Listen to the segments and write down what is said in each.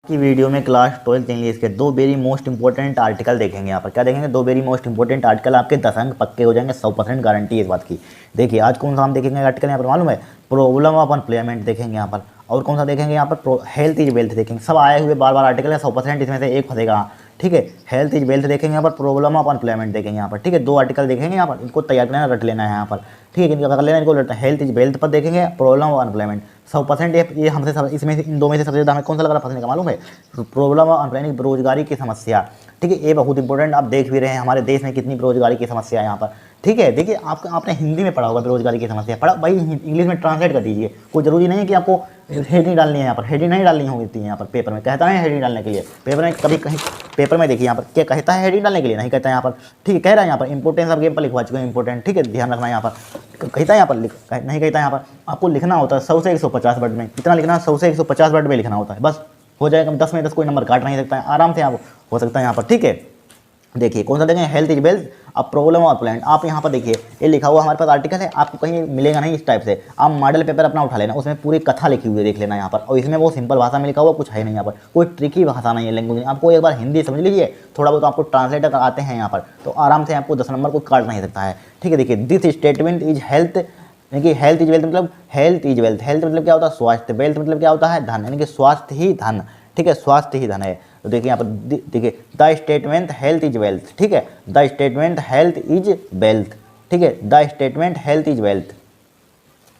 की वीडियो में class 12 English के दो वेरी मोस्ट इंपॉर्टेंट आर्टिकल देखेंगे। यहाँ पर क्या देखेंगे? दो वेरी मोस्ट इंपॉर्टेंट आर्टिकल, आपके 10 अंक पक्के हो जाएंगे, 100% गारंटी है इस बात की। देखिए आज कौन सा हम देखेंगे आर्टिकल यहाँ पर मालूम है? प्रॉब्लम ऑफ अनप्लॉयमेंट देखेंगे यहाँ पर, और कौन सा देखेंगे यहाँ पर? हेल्थ इज वेल्थ देखेंगे। सब आए हुए बार बार आर्टिकल है, 100% इसमें से एक फंसेगा। ठीक है, हेल्थ इज वेल्थ देखेंगे यहाँ पर, प्रॉब्लम ऑफ अनप्लॉयमेंट देखेंगे यहाँ पर। ठीक है, दो आर्टिकल देखेंगे यहाँ पर, इनको तैयार करना, रट लेना है यहाँ पर। ठीक है, इनको कर लेना, इनको रटना। हेल्थ इज वेल्थ पर देखेंगे, प्रॉब्लम ऑफ अनप्लॉयमेंट 100%। ये हमसे सब इसमें से इन दो में से सबसे ज़्यादा हमें कौन सा लग रहा फंसने का मालूम है? प्रॉब्लम ऑफ अनप्लॉयमेंट, बेरोजगारी की समस्या। ठीक है, ये बहुत इंपॉर्टेंट, आप देख भी रहे हैं हमारे देश में कितनी बेरोजगारी की समस्या है यहाँ पर। ठीक है, देखिए आपने हिंदी में पढ़ा होगा बेरोजगारी की समस्या, पढ़ा भाई, इंग्लिश में ट्रांसलेट कर दीजिए। कोई जरूरी नहीं है कि आपको हेडिंग डालनी है यहाँ पर, हेडिंग नहीं डालनी होती है यहाँ पर। पेपर में कहता है हेडिंग डालने के लिए, पेपर में कभी कहीं पेपर में देखिए यहाँ पर क्या कहता है, हेडिंग डालने के लिए नहीं कहता है यहाँ पर। ठीक है, कह रहा है यहाँ पर इंपोर्टेंस ऑफ गेम पर लिखवा चुके हैं, इंपोर्टेंट। ठीक है, ध्यान रखना यहाँ पर कहता है, यहाँ पर नहीं कहता है यहाँ पर। आपको लिखना होता है 100 से 150 वर्ड में, कितना लिखना है? 100 से 150 वर्ड में लिखना होता है, बस हो जाएगा। 10 में 10 कोई नंबर काट नहीं सकता है, आराम से आप हो सकता है यहाँ पर। ठीक है, देखिए कौन सा देखेंगे? हेल्थ इज वेल्थ, अब प्रॉब्लम ऑफ प्लान। आप यहाँ पर देखिए, ये लिखा हुआ हमारे पास आर्टिकल है, आपको कहीं मिलेगा नहीं इस टाइप से। आप मॉडल पेपर अपना उठा लेना, उसमें पूरी कथा लिखी हुई है, देख लेना यहाँ पर। और इसमें वो सिंपल भाषा में लिखा हुआ, कुछ है नहीं यहाँ पर, कोई ट्रिकी भाषा नहीं है, लैंग्वेज। आपको एक बार हिंदी समझ लीजिए, थोड़ा बहुत आपको ट्रांसलेटर आते हैं यहाँ पर, तो आराम से आपको 10 नंबर को काट नहीं सकता है। ठीक है, देखिए दिस स्टेटमेंट इज हेल्थ, यानी कि हेल्थ इज वेल्थ मतलब हेल्थ इज वेल्थ। हेल्थ मतलब क्या होता है? स्वास्थ्य। वेल्थ मतलब क्या होता है? धन, यानी कि स्वास्थ्य ही धन। ठीक है, स्वास्थ्य ही धन है। तो देखिए यहाँ पर देखिए, the statement health is wealth. ठीक है, the statement health is wealth. ठीक है, the statement health is wealth,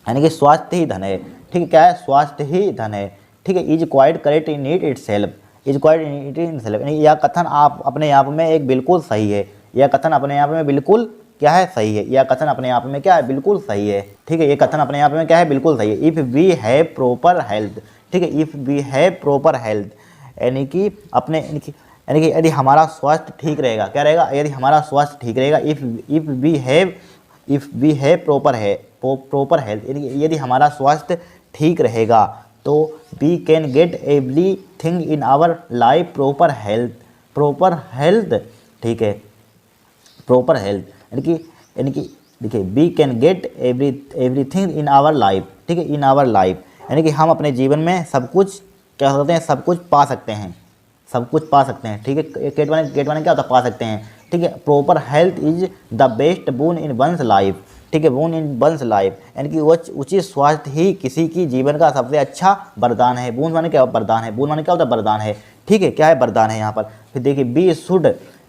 यानी कि स्वास्थ्य ही धन है। ठीक है, क्या है? स्वास्थ्य ही धन है। ठीक है, is quite correct in it it self, is quite in it in self, यानी यह कथन आप अपने आप में एक बिल्कुल सही है। यह कथन अपने आप में बिल्कुल क्या है? सही है। यह कथन अपने आप में क्या है? बिल्कुल सही है। ठीक है, ये कथन अपने आप में क्या है? बिल्कुल सही है। If we have proper health. ठीक है, if we have proper health, यानी कि अपने यानी कि यदि हमारा स्वास्थ्य ठीक रहेगा, क्या रहेगा? यदि हमारा स्वास्थ्य ठीक रहेगा। If we have proper health, यदि हमारा स्वास्थ्य ठीक रहेगा तो we can get everything in our life proper health. ठीक है, प्रॉपर हेल्थ, यानी कि देखिए, we can get everything in our life. ठीक है, इन आवर लाइफ, यानी कि हम अपने जीवन में सब कुछ क्या करते हैं? सब कुछ पा सकते हैं, सब कुछ पा सकते हैं। ठीक है, गेट वन क्या होता है? पा सकते हैं। ठीक है, proper health is the best bone in one's life. ठीक है, बोन इन वंस लाइफ, यानी कि उचित स्वास्थ्य ही किसी की जीवन का सबसे अच्छा वरदान है। बोन माने क्या? वरदान है। बोन माने क्या होता है? वरदान है। ठीक है, क्या है? वरदान है यहाँ पर। फिर देखिए,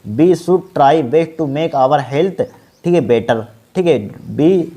we should try best to make our health, ठीक है, बेटर। ठीक है,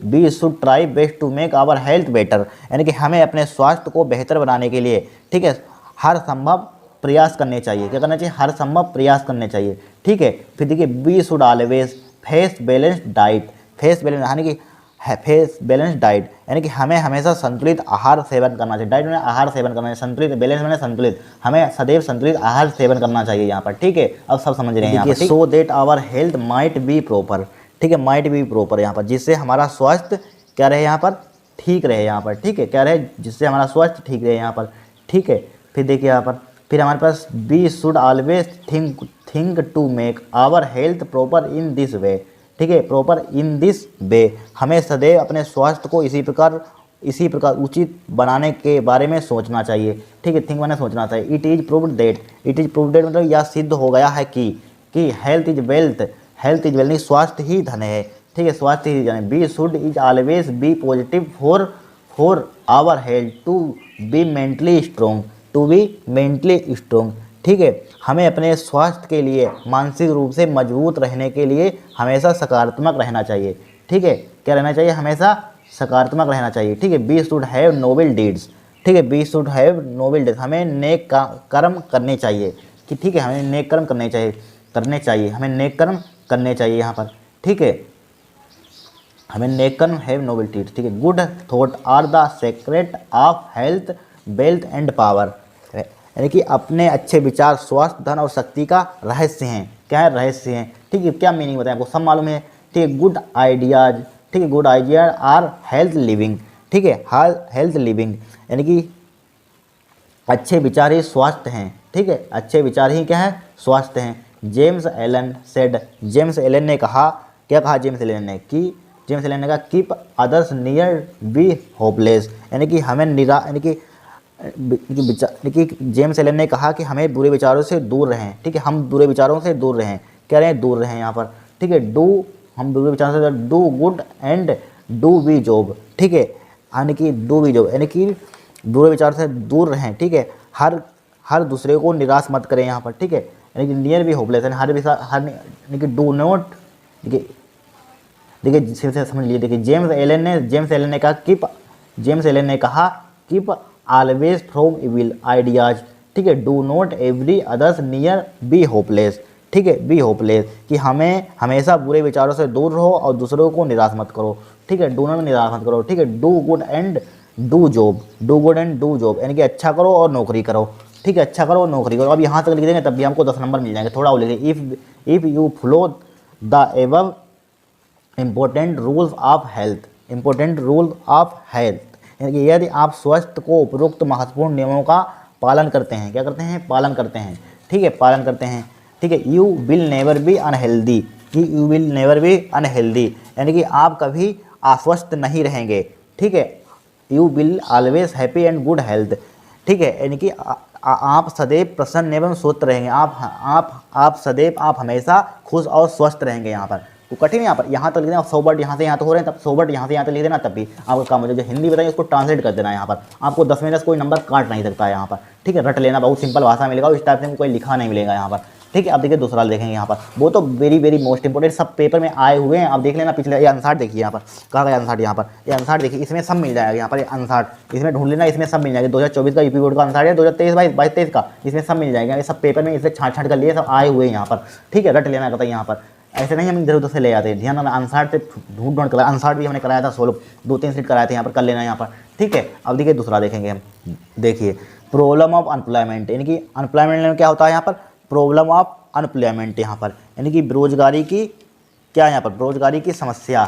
we should try best to make our health better, यानी कि हमें अपने स्वास्थ्य को बेहतर बनाने के लिए, ठीक है, हर संभव प्रयास करने चाहिए। क्या करना चाहिए? हर संभव प्रयास करने चाहिए। ठीक है, फिर देखिए, we should always face balanced diet. Face balance यानी कि फेस बैलेंस डाइट, यानी कि हमें हमेशा संतुलित आहार सेवन करना चाहिए। डाइट में आहार सेवन करना चाहिए, संतुलित, बैलेंस में संतुलित, हमें सदैव संतुलित आहार सेवन करना चाहिए यहाँ पर। ठीक है, अब सब समझ रहे हैं यहाँ पर। So that our health might be proper. ठीक है, माइट बी प्रॉपर यहाँ पर, जिससे हमारा स्वास्थ्य क्या रहे यहाँ पर? ठीक रहे यहाँ पर। ठीक है, क्या रहे? जिससे हमारा स्वास्थ्य ठीक रहे यहाँ पर। ठीक है, फिर देखिए यहाँ पर, फिर हमारे पास we should always think to make our health proper in this way. ठीक है, प्रॉपर इन दिस वे, हमें सदैव अपने स्वास्थ्य को इसी प्रकार उचित बनाने के बारे में सोचना चाहिए। ठीक है, थिंक माने सोचना चाहिए। इट इज प्रूव्ड डेट मतलब यह सिद्ध हो गया है कि हेल्थ इज वेल्थ, स्वास्थ्य ही धन है। ठीक है, स्वास्थ्य ही धन है। We should is always be positive for our health to be mentally strong. ठीक है, हमें अपने स्वास्थ्य के लिए मानसिक रूप से मजबूत रहने के लिए हमेशा सकारात्मक रहना चाहिए। ठीक है, क्या रहना चाहिए? हमेशा सकारात्मक रहना चाहिए। ठीक है, we should have noble deeds. ठीक है, we should have noble deeds, हमें नेक कर्म करने चाहिए। कि ठीक है, हमें नेक कर्म करने चाहिए, हमें नेक कर्म करने चाहिए यहाँ पर। ठीक है, हमें नेक कर्म हैव नोबल डीड्स। ठीक है, good thought are the secret of health wealth and power, यानी कि अपने अच्छे विचार स्वास्थ्य, धन और शक्ति का रहस्य हैं। क्या है? रहस्य हैं। ठीक है, क्या मीनिंग बताएं आपको? सब मालूम है। ठीक है, गुड आइडियाज, ठीक है, good idea are health living. ठीक है, हेल्थ लिविंग, यानी कि अच्छे विचार ही स्वास्थ्य हैं। ठीक है, अच्छे विचार ही क्या है? स्वास्थ्य हैं। जेम्स एलन ने कहा, क्या कहा जेम्स एलन ने? Keep others near B hopeless, यानी कि हमें देखिए जेम्स एलन ने कहा कि हमें बुरे विचारों से दूर रहें, ठीक है, हम बुरे विचारों से दूर रहें, कह रहे हैं दूर रहें यहाँ पर, ठीक है, हम बुरे विचारों से do good and do we job, ठीक है, यानी कि डू वी जॉब यानी कि बुरे विचार से दूर रहें, ठीक है, हर दूसरे को निराश मत करें यहाँ पर, ठीक है, यानी कि नियर भी होपलेस है, हर यानी कि डू नॉट, देखिए से समझ लीजिए, देखिए जेम्स एलन ने कहा keep always from evil ideas, ठीक है, do not every others near B hopeless, ठीक है, बी होपलेस, कि हमें हमेशा बुरे विचारों से दूर रहो और दूसरों को निराश मत करो, ठीक है, डू नॉट निराश मत करो, ठीक है, do good and do job यानी कि अच्छा करो और नौकरी करो, ठीक है, अच्छा करो और नौकरी करो। अब यहाँ तक लिख देंगे तब भी हमको 10 नंबर मिल जाएंगे, थोड़ा और लिखेंगे, if you follow the above important rules of health, यानी कि यदि आप स्वास्थ्य को उपरोक्त महत्वपूर्ण नियमों का पालन करते हैं, क्या करते हैं, पालन करते हैं, ठीक है, पालन करते हैं, ठीक है, you will never be unhealthy, यानी कि आप कभी अस्वस्थ नहीं रहेंगे, ठीक है, you will always happy and good health, ठीक है, यानी कि आप सदैव प्रसन्न एवं स्वस्थ रहेंगे, आप हमेशा खुश और स्वस्थ रहेंगे। यहाँ पर तो कठिन है, यहाँ तक लिख देना, 100 वर्ड यहाँ से यहाँ तो हो रहे हैं, तब 100 वर्ड यहाँ से यहाँ तक लिख देना, तब भी आपका काम हो जाए। जो हिंदी बताइए उसको ट्रांसलेट कर देना, यहाँ पर आपको 10 में 10 कोई नंबर काट नहीं सकता है यहाँ पर, ठीक है, रट लेना, बहुत सिंपल भाषा मिलेगा, इस टाइप से कोई लिखा नहीं मिलेगा यहाँ पर, ठीक है। अब देखिए दूसरा देखेंगे यहाँ पर, वो तो वेरी मोस्ट इंपॉर्टेंट, सब पेपर में आए हुए हैं। अब देख लेना पिछले, ये आंसर देखिए यहाँ पर, कहाँ गया आंसर, यहाँ पर ये आंसर देखिए, इसमें सब मिल जाएगा, यहाँ पर ये आंसर इसमें ढूंढ लेना, इसमें सब मिल जाएगा। 2024 का यूपी बोर्ड का आंसर है, 2023-22 का, इसमें सब मिल जाएगा, ये सब पेपर में इसलिए छाँट कर लिए, सब आए हुए हैं यहाँ पर, ठीक है, रट लेना कहता है यहाँ पर, ऐसे नहीं हम इधर उधर से ले आते हैं, ध्यान रखना, आंसर से ढूंढ कर, आंसर भी हमने कराया था, 16 2-3 सीट कराए थे यहाँ पर, कर लेना यहाँ पर, ठीक है। अब देखिए दूसरा देखेंगे हम, देखिए प्रॉब्लम ऑफ अनएम्प्लॉयमेंट, यानी कि अनएम्प्लॉयमेंट में क्या होता है यहाँ पर, प्रॉब्लम ऑफ अनएम्प्लॉयमेंट, यहाँ पर यानी कि बेरोजगारी की क्या, यहाँ पर बेरोजगारी की समस्या,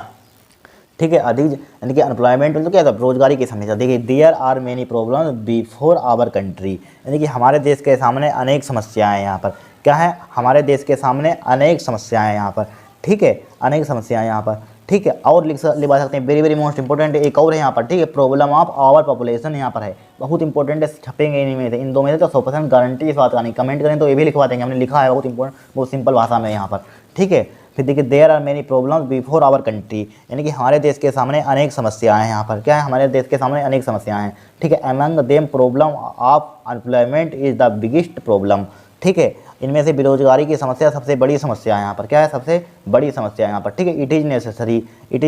ठीक है, अधिक यानी कि अनएम्प्लॉयमेंट मतलब क्या था, बेरोजगारी की समस्या। देखिए there are many problem before our country, यानी कि हमारे देश के सामने अनेक समस्याएं हैं यहाँ पर, क्या है, हमारे देश के सामने अनेक समस्याएं हैं यहाँ पर, ठीक है, अनेक समस्याएं यहाँ पर, ठीक है। और लिखा सकते हैं वेरी मोस्ट इंपॉर्टेंट, एक और है यहाँ पर, ठीक है, प्रॉब्लम ऑफ आवर पॉपुलेशन यहाँ पर है, बहुत इंपॉर्टेंट है, छपेंगे इनमें से, इन दो में से तो 100% गारंटी इस बात का नहीं, कमेंट करें तो ये भी लिखवा देंगे, हमने लिखा है, बहुत इंपॉर्टेंट, बहुत सिंपल भाषा में यहाँ पर, ठीक है। फिर देखिए there are many problems before our country, यानी कि हमारे देश के सामने अनेक समस्याएं हैं यहाँ पर, क्या है, हमारे देश के सामने अनेक समस्याएं हैं, ठीक है। Among them problem of unemployment is the biggest problem, ठीक है, इनमें से बेरोजगारी की समस्या सबसे बड़ी समस्या है यहाँ पर, क्या है, सबसे बड़ी समस्या है यहाँ पर, ठीक है। इट इज़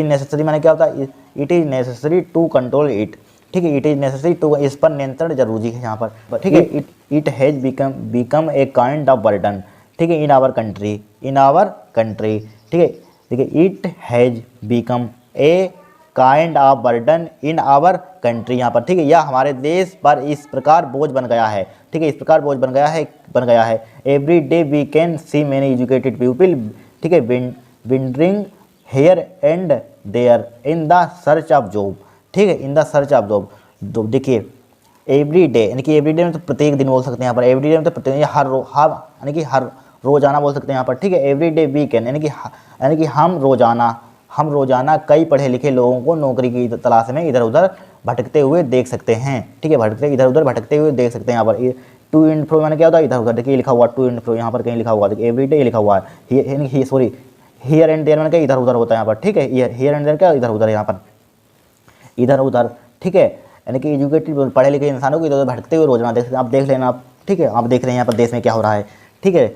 नेसेसरी माने क्या होता है, it is necessary to control it, ठीक है, इट इज़ नेसेसरी टू, इस पर नियंत्रण जरूरी है यहाँ पर, ठीक है। It has become a kind of burden, ठीक है, इन आवर कंट्री, ठीक है, देखिए it has become a kind of burden in our country, यहाँ पर, ठीक है, यह हमारे देश पर इस प्रकार बोझ बन गया है, ठीक है, इस प्रकार बोझ बन गया है। Every day we can see many educated people, ठीक है, wandering here and there in the search of job, ठीक है, in the search of job. देखिए एवरी डे यानी कि एवरी डे में तो प्रत्येक दिन बोल सकते हैं यहाँ पर, एवरी डे में तो प्रत्येक, यानी कि हर रोजाना बोल सकते हैं यहाँ पर, ठीक है। एवरी डे वी कैन यानी कि हम रोजाना कई पढ़े लिखे लोगों को नौकरी की तलाश में इधर उधर भटकते हुए देख सकते हैं, ठीक है, इधर उधर भटकते हुए देख सकते हैं। यहाँ पर टू एंड फ्रो मैंने क्या होता है, इधर उधर, देखिए लिखा हुआ टू एंड फ्रो, यहाँ पर कहीं लिखा हुआ, देखिए एवरी डे लिखा हुआ है, सॉरी हियर एंड देयर मैंने क्या इधर उधर होता है यहाँ पर, ठीक है, हियर एंड देयर क्या इधर उधर, यहाँ पर इधर उधर, ठीक है, यानी कि एजुकेटेड पढ़े लिखे इंसानों को इधर उधर भटकते हुए रोजाना देख सकते हैं। आप देख लेना आप, ठीक है, आप देख रहे हैं यहाँ पर देश में क्या हो रहा है, ठीक है,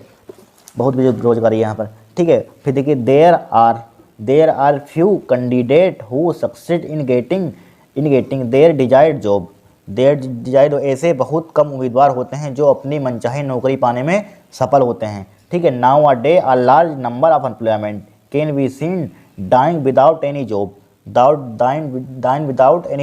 बहुत बेरोजगारी है यहाँ पर, ठीक है। फिर देखिए there are few candidate who succeed in getting their desired job, ऐसे बहुत कम उम्मीदवार होते हैं जो अपनी मनचाही नौकरी पाने में सफल होते हैं, ठीक है। Nowadays a large number of employment can be seen dying without any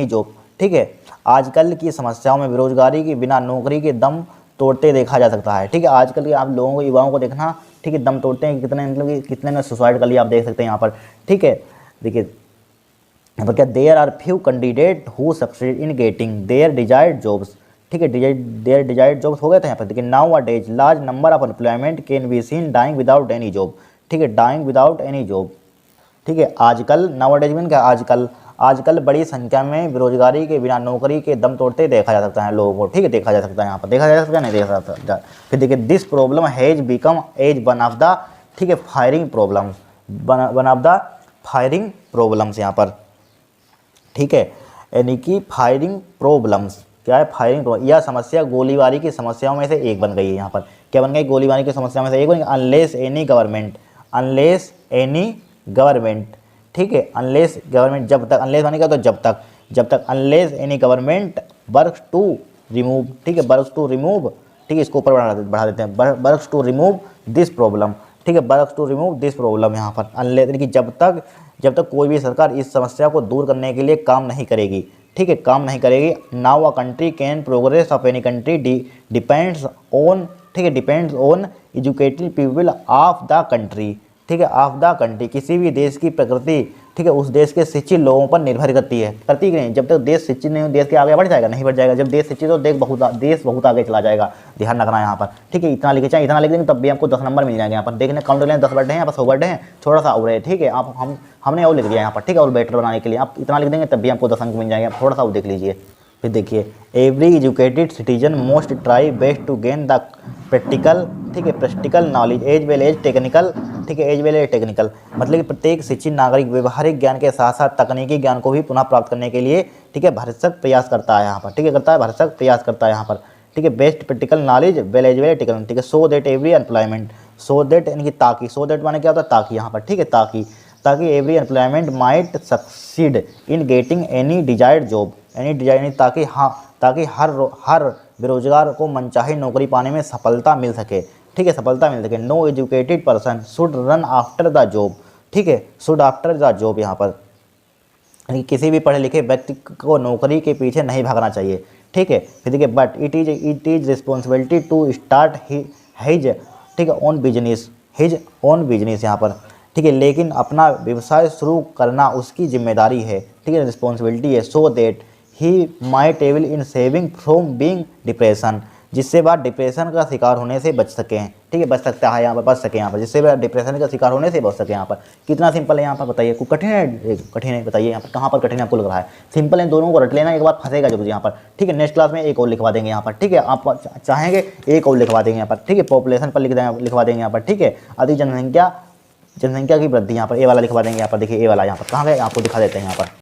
job, ठीक है। आजकल की समस्याओं में बेरोजगारी के बिना नौकरी के दम तोड़ते देखा जा सकता है, ठीक है। आजकल के आप लोगों को, युवाओं को देखना, ठीक है, दम तोड़ते हैं, कितने मतलब कि कितने ने सुसाइड कर लिया, आप देख सकते हैं यहाँ पर, ठीक है। देखिए यहाँ पर क्या, there are few candidate who succeed in getting their desired jobs, ठीक है, देयर डिजायर्ड जॉब्स हो गए थे यहाँ पर। देखिए nowadays large number of employment can be seen dying without any job, ठीक है, डाइंग विदाउट एनी जॉब, ठीक है। आजकल नाउ अ डेज मीन क्या, आजकल बड़ी संख्या में बेरोजगारी के बिना नौकरी के दम तोड़ते देखा जा सकता है लोगों को, ठीक है, देखा जा सकता है यहाँ पर, देखा जा सकता है, नहीं देखा जा सकता। फिर देखिए this problem has become as one of the, ठीक है, firing problem, one of the firing problems यहाँ पर, ठीक है, यानी कि फायरिंग प्रॉब्लम्स क्या है, फायरिंग प्रॉब्लम, यह समस्या गोलीबारी की समस्याओं में से एक बन गई है। यहाँ पर क्या बन गई, गोलीबारी की समस्या में से एक बन गई, unless any government, unless any government, ठीक है, अनलेस गवर्नमेंट, जब तक, अनलेस माने क्या, तो जब तक unless any government works to remove, ठीक है, वर्क्स टू रिमूव, ठीक है, इसको ऊपर बढ़ा देते हैं, works to remove this problem, ठीक है, works to remove this problem, यहाँ पर अनलेस, यानी कि जब तक कोई भी सरकार इस समस्या को दूर करने के लिए काम नहीं करेगी, ठीक है, काम नहीं करेगी। Now a country can progress of any country depends on, ठीक है, depends on educated people of the country, ठीक है, ऑफ द कंट्री, किसी भी देश की प्रकृति, ठीक है, उस देश के शिक्षित लोगों पर निर्भर करती है, करती कि नहीं, जब तक देश शिक्षित नहीं, देश के आगे बढ़ जाएगा, नहीं बढ़ जाएगा, जब देश शिक्षित हो देश बहुत आगे चला जाएगा, ध्यान रखना यहाँ पर, ठीक है, इतना लिखे, चाहे इतना लिख देंगे तब भी आपको 10 नंबर मिल जाएंगे यहाँ पर, देखने काउंट लें 10 वर्ड हैं, यहाँ पर 100 वर्ड हैं, थोड़ा सा और है, ठीक है, आप हमने और लिख दिया यहाँ पर, ठीक है, और बेटर बनाने के लिए आप इतना लिख देंगे तब भी आपको 10 अंक मिल जाएंगे, आप थोड़ा सा और देख लीजिए। फिर देखिए every educated citizen most try best to gain the practical, ठीक है, practical knowledge as well as technical, ठीक है, एज वेल एज टेक्निकल, मतलब कि प्रत्येक शिक्षित नागरिक व्यवहारिक ज्ञान के साथ साथ तकनीकी ज्ञान को भी पुनः प्राप्त करने के लिए, ठीक है, भरसक प्रयास करता है यहाँ पर, ठीक है, करता है, भरसक प्रयास करता है यहाँ पर, ठीक है, best practical knowledge well as well technical, ठीक है, so that every employment, so that यानी कि ताकि, सो दैट माने क्या होता है, ताकि यहाँ पर, ठीक है, ताकि every employment might succeed in getting any desired job, any desire, ताकि हर बेरोजगार को मनचाही नौकरी पाने में सफलता मिल सके, ठीक है, सफलता मिल सके। No educated person should run after the job, ठीक है, शुड आफ्टर द जॉब, यहाँ पर किसी भी पढ़े लिखे व्यक्ति को नौकरी के पीछे नहीं भागना चाहिए, ठीक है। फिर देखिए but it is responsibility to start his, ठीक है, ओन बिजनेस यहाँ पर, ठीक है, लेकिन अपना व्यवसाय शुरू करना उसकी जिम्मेदारी है, ठीक है, रिस्पॉन्सिबिलिटी है, so that he might able in saving from being depression, जिससे वह डिप्रेशन का शिकार होने से बच सकें, ठीक है, बच सकता है यहाँ पर, बच सके यहाँ पर, जिससे वह डिप्रेशन का शिकार होने से बच सके यहाँ पर। कितना सिंपल है यहाँ पर बताइए, कोई कठिन है, कठिन है बताइए यहाँ पर, कहाँ पर कठिन आपको लग रहा है, सिंपल है, दोनों को रट लेना, एक बार फंसेगा जरूर यहाँ पर, ठीक है। नेक्स्ट क्लास में एक और लिखवा देंगे यहाँ पर, ठीक है, आप चाहेंगे एक और लिखवा देंगे यहाँ पर, ठीक है, पॉपुलेशन पर लिखवा देंगे यहाँ पर, ठीक है, अधिक जनसंख्या की वृद्धि यहाँ पर ए वाला लिखवा देंगे यहाँ पर, देखिए ए वाला यहाँ पर कहाँ गए आपको दिखा देते हैं यहाँ पर।